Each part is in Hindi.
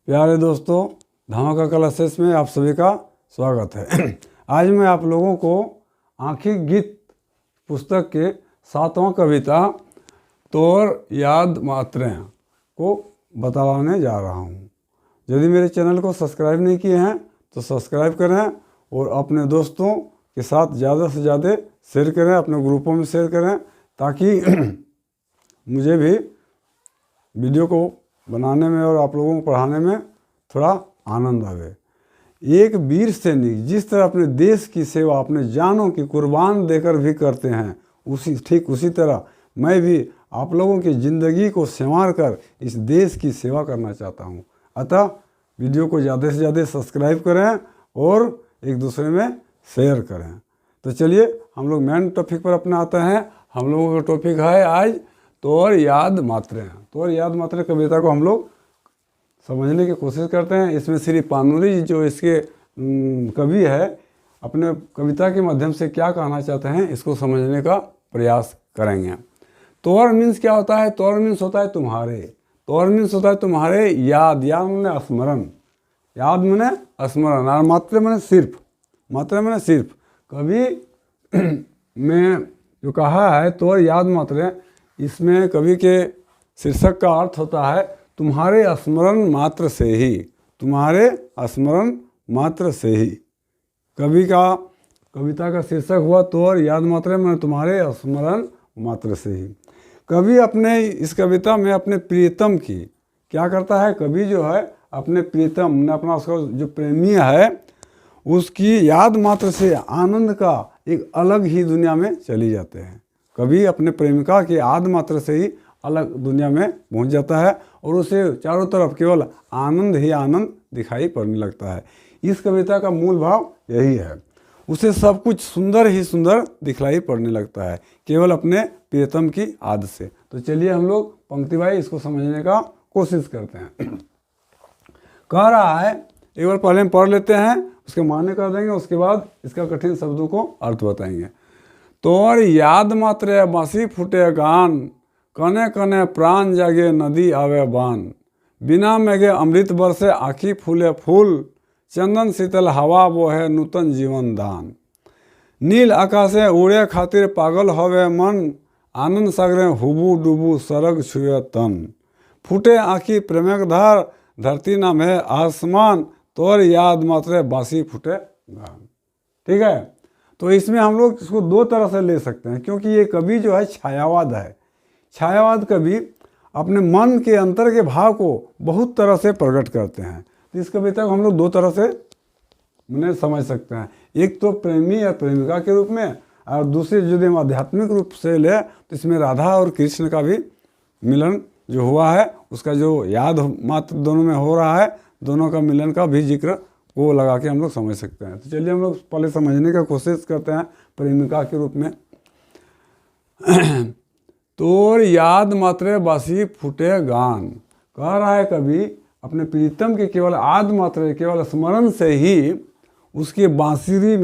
प्यारे दोस्तों, धमाका क्लासेस में आप सभी का स्वागत है। आज मैं आप लोगों को आंखिक गीत पुस्तक के 7वां कविता तोर याद मात्रें को बताने जा रहा हूँ। यदि मेरे चैनल को सब्सक्राइब नहीं किए हैं तो सब्सक्राइब करें और अपने दोस्तों के साथ ज़्यादा से ज़्यादा शेयर करें, अपने ग्रुपों में शेयर करें, ताकि मुझे भी वीडियो को बनाने में और आप लोगों को पढ़ाने में थोड़ा आनंद आवे। एक वीर सैनिक जिस तरह अपने देश की सेवा अपने जानों की कुर्बान देकर भी करते हैं, उसी तरह मैं भी आप लोगों की ज़िंदगी को संवार कर इस देश की सेवा करना चाहता हूं। अतः वीडियो को ज़्यादा से ज़्यादा सब्सक्राइब करें और एक दूसरे में शेयर करें। तो चलिए हम लोग मेन टॉपिक पर अपना आते हैं। हम लोगों का टॉपिक है आज तोर याद मात्रें। तोर याद मात्रें कविता को हम लोग समझने की कोशिश करते हैं। इसमें श्री पानुरी जी जो इसके कवि है, अपने कविता के माध्यम से क्या कहना चाहते हैं इसको समझने का प्रयास करेंगे। तोर मीन्स क्या होता है? तोर मीन्स होता है तुम्हारे। तोर मीन्स होता है तुम्हारे याद। याद मैंने स्मरण, याद मैंने स्मरण, और मात्रे मैंने सिर्फ, मात्रा मैंने सिर्फ। कवि में जो कहा है तोर याद मात्रें, इसमें कवि के शीर्षक का अर्थ होता है तुम्हारे स्मरण मात्र से ही, तुम्हारे स्मरण मात्र से ही। कवि का कविता का शीर्षक हुआ तोर याद मात्रें, मैं तुम्हारे स्मरण मात्र से ही। कवि अपने इस कविता में अपने प्रियतम की क्या करता है? कवि जो है अपने प्रियतम ने अपना उसका जो प्रेमी है उसकी याद मात्र से आनंद का एक अलग ही दुनिया में चली जाते हैं। कभी अपने प्रेमिका की याद मात्र से ही अलग दुनिया में पहुंच जाता है और उसे चारों तरफ केवल आनंद ही आनंद दिखाई पड़ने लगता है। इस कविता का मूल भाव यही है। उसे सब कुछ सुंदर ही सुंदर दिखलाई पड़ने लगता है केवल अपने प्रियतम की याद से। तो चलिए हम लोग पंक्तिवाई इसको समझने का कोशिश करते हैं। कह रहा है, एक बार पहले हम पढ़ लेते हैं, उसके माने कर देंगे, उसके बाद इसका कठिन शब्दों को अर्थ बताएंगे। तोर याद मात्रे बांसी फूटे गान, कने कने प्राण जागे नदी आवे बान। बिना मेघे अमृत बरसे आँखी फूले फूल, चंदन शीतल हवा बोहे नूतन जीवन दान। नील आकाशे उड़े खातिर पागल होवे मन, आनंद सागरे हुबू डूबू सरग छुए तन। फूटे आँखी प्रेमक धार, धरती नाम है आसमान, तोर याद मात्रे बांसी फूटे गान। ठीक है, तो इसमें हम लोग इसको दो तरह से ले सकते हैं, क्योंकि ये कवि जो है छायावाद है। छायावाद कवि अपने मन के अंतर के भाव को बहुत तरह से प्रकट करते हैं। तो इस कविता को हम लोग दो तरह से समझ सकते हैं। एक तो प्रेमी और प्रेमिका के रूप में, और दूसरे यदि हम आध्यात्मिक रूप से ले तो इसमें राधा और कृष्ण का भी मिलन जो हुआ है, उसका जो याद मात्र दोनों में हो रहा है, दोनों का मिलन का भी जिक्र को लगा के हम लोग समझ सकते हैं। तो चलिए हम लोग पहले समझने का कोशिश करते हैं प्रेमिका के रूप में। तोर याद मात्रे बांसी फूटे गान। कह रहा है कभी अपने प्रीतम के केवल याद मात्रे, केवल स्मरण से ही उसके बांसुरी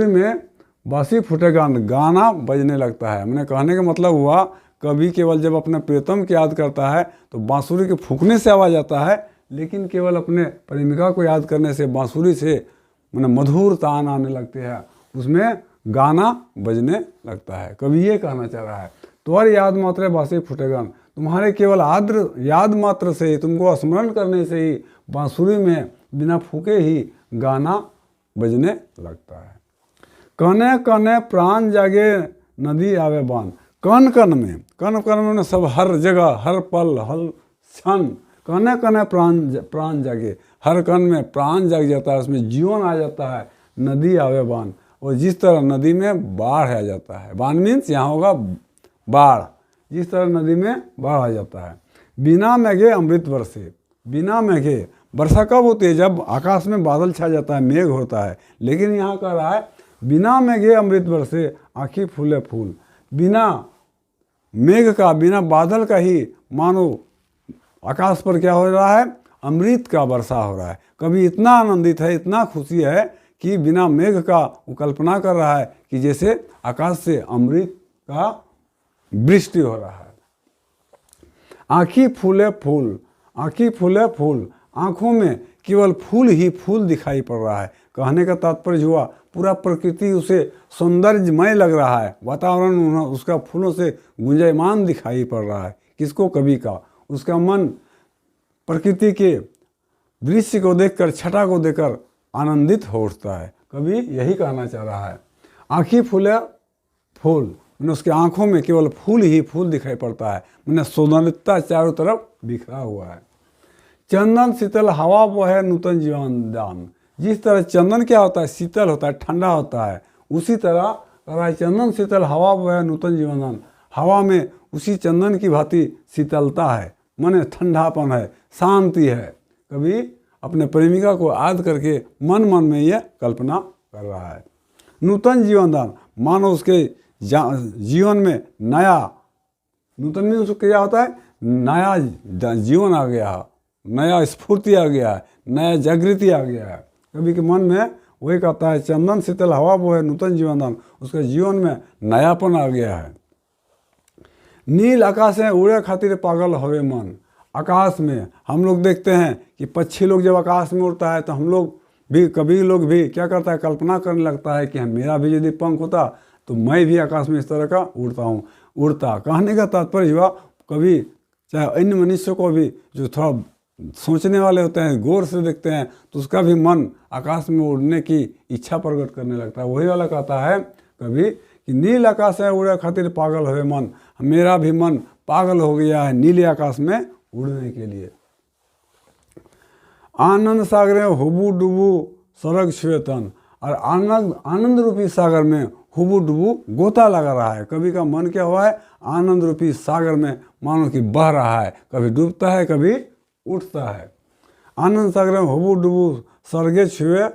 में बांसी फूटे गान, गाना बजने लगता है। मैंने कहने का मतलब हुआ कभी केवल जब अपने प्रियतम की याद करता है तो बांसुरी के फूकने से आवाज़ आता है, लेकिन केवल अपने प्रेमिका को याद करने से बांसुरी से मैंने मधुर तान आने लगते हैं, उसमें गाना बजने लगता है। कभी ये कहना चाह रहा है तोर याद मात्रे बांसी फूटे गान, तुम्हारे केवल याद मात्र से ही, तुमको स्मरण करने से ही बांसुरी में बिना फूके ही गाना बजने लगता है। कने कने प्राण जागे नदी आवे बान। कन कन में सब हर जगह, हर पल, हर क्षण, कने कने प्राण जागे, हर कण में प्राण जाग जाता है, उसमें जीवन आ जाता है। नदी आवे बान, और जिस तरह नदी में बाढ़ आ जाता है, बान मीन्स यहाँ होगा बाढ़, जिस तरह नदी में बाढ़ आ जाता है। बिना मेघे अमृत बरसे। बिना मेघे वर्षा कब होती है? जब आकाश में बादल छा जाता है, मेघ होता है। लेकिन यहाँ कह रहा है बिना मेघे अमृत बरसे आँखी फूले फूल। बिना मेघ का, बिना बादल का ही मानो आकाश पर क्या हो रहा है? अमृत का वर्षा हो रहा है। कभी इतना आनंदित है, इतना खुशी है कि बिना मेघ का वो कल्पना कर रहा है कि जैसे आकाश से अमृत का वृष्टि हो रहा है। आँखी फूले फूल, आँखी फूले फूल, आँखों में केवल फूल ही फूल दिखाई पड़ रहा है। कहने का तात्पर्य हुआ पूरा प्रकृति उसे सौंदर्यमय लग रहा है, वातावरण उसका फूलों से गुंजायमान दिखाई पड़ रहा है। किसको? कवि का। उसका मन प्रकृति के दृश्य को देखकर, छटा को देखकर आनंदित हो उठता है। कवि यही कहना चाह रहा है। आँखी फूले फूल, मैंने उसकी आँखों में केवल फूल ही फूल दिखाई पड़ता है, मैंने सौंदर्यता चारों तरफ बिखरा हुआ है। चंदन शीतल हवा बहे नूतन जीवन दान। जिस तरह चंदन क्या होता है? शीतल होता है, ठंडा होता है। उसी तरह कह रहा है चंदन शीतल हवा बहे नूतन जीवन दान। हवा में उसी चंदन की भांति शीतलता है, मन ठंडापन है, शांति है। कभी अपने प्रेमिका को याद करके मन मन में यह कल्पना कर रहा है। नूतन जीवन दान, मानो उसके जीवन में नया, नूतन में उसको क्या होता है? नया जीवन आ गया है, नया स्फूर्ति आ गया है, नया जागृति आ गया है। कभी के मन में वही कहता है चंदन शीतल हवा वो है नूतन जीवन दान, उसके जीवन में नयापन आ गया है। नील आकाश है उड़े खातिर पागल हवे मन। आकाश में हम लोग देखते हैं कि पक्षी लोग जब आकाश में उड़ता है तो हम लोग भी, कभी लोग भी क्या करता है? कल्पना करने लगता है कि मेरा भी यदि पंख होता तो मैं भी आकाश में इस तरह का उड़ता। कहने का तात्पर्य हुआ कभी चाहे अन्य मनुष्य को भी जो थोड़ा सोचने वाले होते हैं, गौर से देखते हैं, तो उसका भी मन आकाश में उड़ने की इच्छा प्रकट करने लगता है। वही वाला कहता है कभी कि नील आकाश है उड़े खातिर पागल हुए मन, मेरा भी मन पागल हो गया है नीले आकाश में उड़ने के लिए। आनंद सागर में हुबू डुबू सरग श्वेतन, और आनंद रूपी सागर में हुबू डुबू गोता लगा रहा है। कभी का मन क्या हुआ है? आनंद रूपी सागर में मानो कि बह रहा है, कभी डूबता है कभी उठता है। आनंद सागर में हुबू डुबू सरगे छुए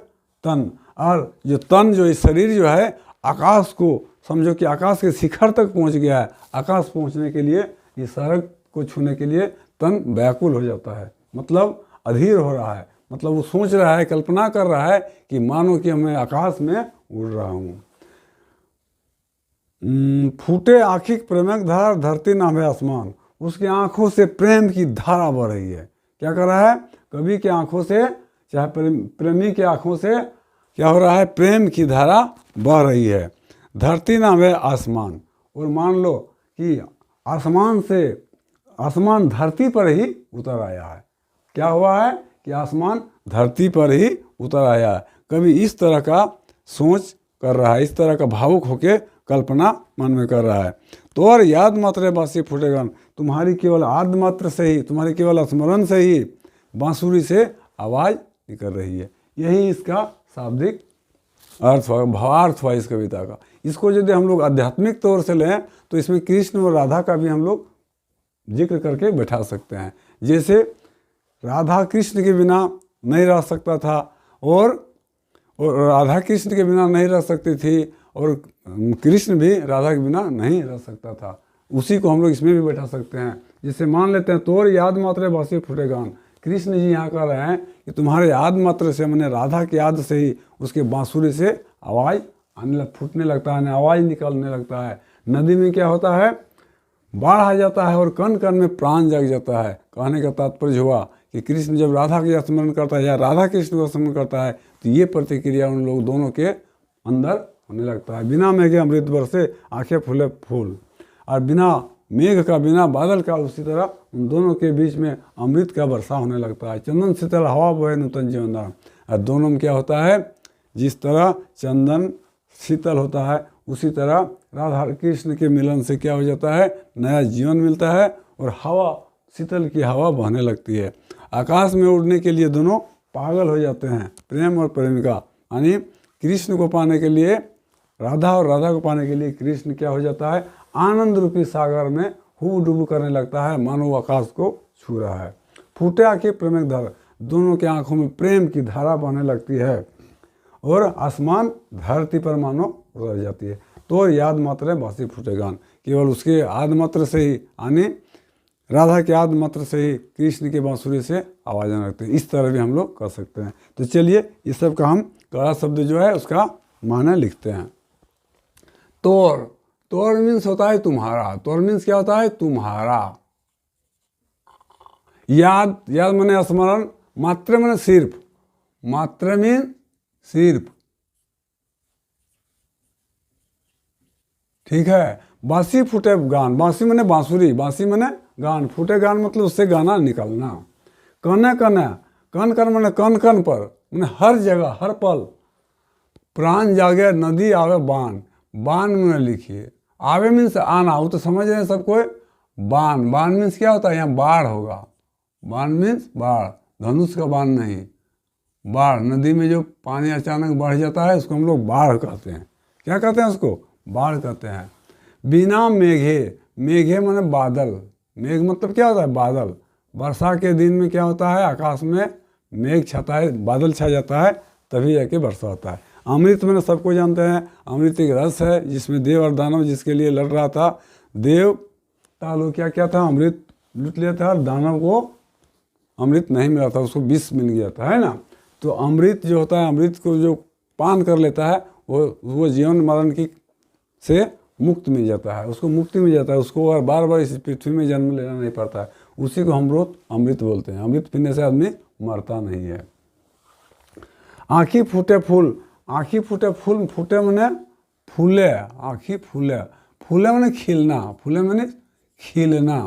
तन, और जो तन जो इस शरीर जो है आकाश को समझो कि आकाश के शिखर तक पहुंच गया है। आकाश पहुंचने के लिए, इस सरग को छूने के लिए तन व्याकुल हो जाता है, मतलब अधीर हो रहा है, मतलब वो सोच रहा है, कल्पना कर रहा है कि मानो कि मैं आकाश में उड़ रहा हूँ। फूटे आँखिक प्रेमक धार धरती नाम है आसमान, उसकी आंखों से प्रेम की धारा बह रही है। क्या कर रहा है? कवि की आंखों से, चाहे प्रेमी की आंखों से क्या हो रहा है? प्रेम की धारा बह रही है। धरती नाम है आसमान, और मान लो कि आसमान से, आसमान धरती पर ही उतर आया है। क्या हुआ है? कि आसमान धरती पर ही उतर आया है। कभी इस तरह का सोच कर रहा है, इस तरह का भावुक होके कल्पना मन में कर रहा है। तो और याद मात्र बांसुरी फूटेगन, तुम्हारी केवल आद मात्र से ही, तुम्हारे केवल स्मरण से ही बांसुरी से आवाज़ निकल रही है। यही इसका शाब्दिक अर्थ हुआ, भावार्थ हुआ इस कविता का। इसको यदि हम लोग आध्यात्मिक तौर से लें तो इसमें कृष्ण और राधा का भी हम लोग जिक्र करके बैठा सकते हैं। जैसे राधा कृष्ण के बिना नहीं रह सकता था, और राधा कृष्ण के बिना नहीं रह सकती थी, और कृष्ण भी राधा के बिना नहीं रह सकता था। उसी को हम लोग इसमें भी बैठा सकते हैं। जैसे मान लेते हैं तोर याद मात्र बांसुरी फूटेगान, कृष्ण जी यहाँ कह रहे हैं कि तुम्हारे याद मात्र से, मैंने राधा की याद से ही उसके बांसुरी से आवाज़ फूटने लगता है, आवाज़ निकलने लगता है। नदी में क्या होता है? बाढ़ आ जाता है और कण कण में प्राण जग जाता है। कहने का तात्पर्य हुआ कि कृष्ण जब राधा का स्मरण करता है या राधा कृष्ण को स्मरण करता है तो ये प्रतिक्रिया उन लोग दोनों के अंदर होने लगता है। बिना मेघे अमृत बरसे आंखें फूले फूल, और बिना मेघ का, बिना बादल का, उसी तरह उन दोनों के बीच में अमृत का वर्षा होने लगता है। चंदन शीतल हवा बहे नूतन जीवन दान, और दोनों में क्या होता है? जिस तरह चंदन शीतल होता है उसी तरह राधा कृष्ण के मिलन से क्या हो जाता है? नया जीवन मिलता है, और हवा, शीतल की हवा बहने लगती है। आकाश में उड़ने के लिए दोनों पागल हो जाते हैं, प्रेम और प्रेमिका, यानी कृष्ण को पाने के लिए राधा और राधा को पाने के लिए कृष्ण क्या हो जाता है? आनंद रूपी सागर में हूब डूब करने लगता है, मानो आकाश को छू रहा है। फूटे आंखें प्रेमिक धारा, दोनों के आंखों में प्रेम की धारा बहने लगती है, और आसमान धरती पर मानो उतर जाती है। तो याद मात्र है बांसुरी फूटेगान, केवल उसके आद मात्र से ही, यानी राधा के आद मात्र से ही कृष्ण के बांसुरी से आवाज़ आने लगती है। इस तरह भी हम लोग कर सकते हैं। तो चलिए इस सब का हम कड़ा शब्द जो है उसका माने लिखते हैं। तोर, तोर मीन्स होता है तुम्हारा। तोर मीन्स क्या होता है? तुम्हारा। याद, याद माने स्मरण, मात्र माने सिर्फ, मात्र मीन सिर्फ, ठीक है। बांसी फूटे गान, बांसी माने बांसुरी, बांसी माने गान, फूटे गान मतलब उससे गाना निकलना। कने कने, कन कन माने कन कन पर, माने हर जगह हर पल। प्राण जागे नदी आवे बान, बान में लिखिए, आवे मीन्स आना, वो तो समझ रहे हैं सब कोई। बान, बान मीन्स क्या होता है, यहाँ बाढ़ होगा, बान मीन्स बाढ़, धनुष का बाण नहीं, बाढ़। नदी में जो पानी अचानक बढ़ जाता है उसको हम लोग बाढ़ कहते हैं। क्या कहते हैं उसको, बाढ़ कहते हैं। बिना मेघे, मेघे माने बादल, मेघ मतलब क्या होता है, बादल। वर्षा के दिन में क्या होता है, आकाश में मेघ छाता है, बादल छा जाता है, तभी जाके वर्षा होता है। अमृत मैंने सबको जानते हैं, अमृत एक रस है जिसमें देव और दानव जिसके लिए लड़ रहा था, देव तालो क्या क्या था, अमृत लूट लिया था, और दानव को अमृत नहीं मिला था, उसको विष मिल गया था, है ना। तो अमृत जो होता है, अमृत को जो पान कर लेता है वो जीवन मरण की से मुक्त मिल जाता है, उसको मुक्ति मिल जाता है, उसको और बार बार इस पृथ्वी में जन्म लेना नहीं पड़ता है। उसी को हम लोग अमृत बोलते हैं। अमृत पीने से आदमी मरता नहीं है। आँखी फूटे फूल, आँखी फूटे फूल, फूटे माने फूले, आँखी फूले, फूले माने खिलना, फूले माने खिलना।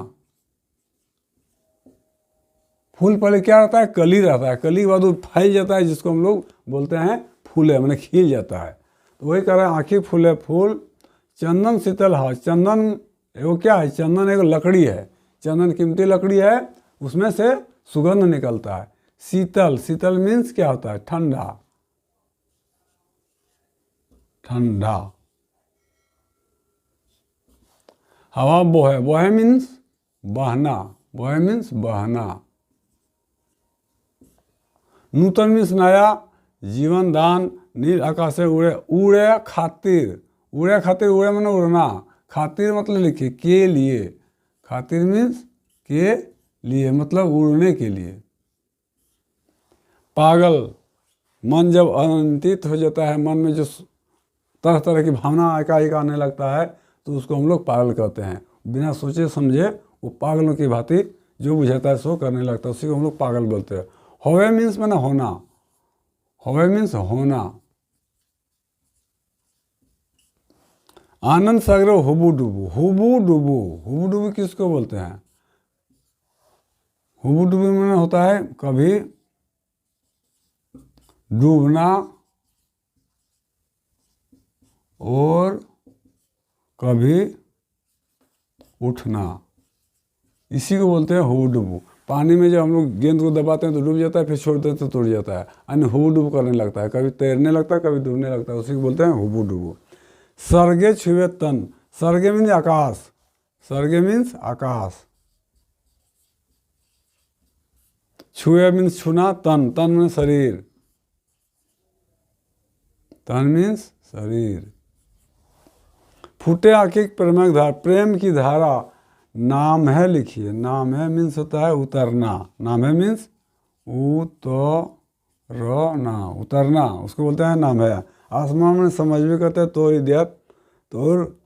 फूल पहले क्या रहता है, कली रहता है, कली के बाद वो फैल जाता है, जिसको हम लोग बोलते हैं फूले, माने खिल जाता है। तो वही कह रहे हैं, आँखी फूले फूल, चंदन शीतल है। चंदन एगो क्या है, चंदन एगो लकड़ी है, चंदन कीमती लकड़ी है, उसमें से सुगंध निकलता है। शीतल, शीतल मीन्स क्या होता है, ठंडा, ठंडा। हवा बोहे, बोहे मीन्स बहना, बोहे मीन्स बहना। नूतन मीन्स नया, जीवन दान, नील आकाशे उड़े, उड़े खातिर, उड़े खातिर, उड़े माने उड़ना, खातिर मतलब लिखिए के लिए, खातिर मीन्स के लिए मतलब उड़ने के लिए। पागल, मन जब अनियंत्रित हो जाता है, मन में जो तरह तरह की भावना एकाएक आने लगता है तो उसको हम लोग पागल कहते हैं। बिना सोचे समझे वो पागलों की भांति जो बुझाता है सो करने लगता है, उसी को हम लोग पागल बोलते हैं। होवे मीन्स माने होना, होवे मीन्स होना। आनंद सागर हुबू डुबू, हुबू डुबू, हुबू डुबू किसको बोलते हैं, हुबू डुबू माने होता है कभी डूबना और कभी उठना, इसी को बोलते हैं हुबू डुबू। पानी में जब हम लोग गेंद को दबाते हैं तो डूब जाता है, फिर छोड़ देते हैं तो टूट जाता है, यानी हुबू डुबू करने लगता है, कभी तैरने लगता है, कभी डूबने लगता है, उसी को बोलते हैं हुबू डुबू। सर्गे छुए तन, सर्गे मीन्स आकाश, सर्गे मीन्स आकाश। छुए मीन्स छूना, तन, तन मीन्स शरीर, तन मीन्स शरीर। फूटे आंखें प्रेम धारा, प्रेम की धारा, नाम है लिखिए, नाम है मीन्स होता है उतरना, नाम है मीन्स उतरना, उतरना, उसको बोलते हैं नाम है। आसमान में समझ भी करते हैं, तोर इदियत, तोर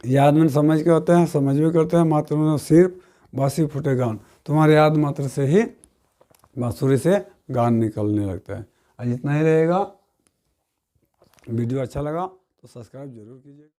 याद में समझ के होते हैं, समझ भी करते हैं, मात्र में सिर्फ बांसी फूटे गान, तुम्हारे याद मात्र से ही बांसुरी से गान निकलने लगता है। आज इतना ही रहेगा। वीडियो अच्छा लगा तो सब्सक्राइब जरूर कीजिए।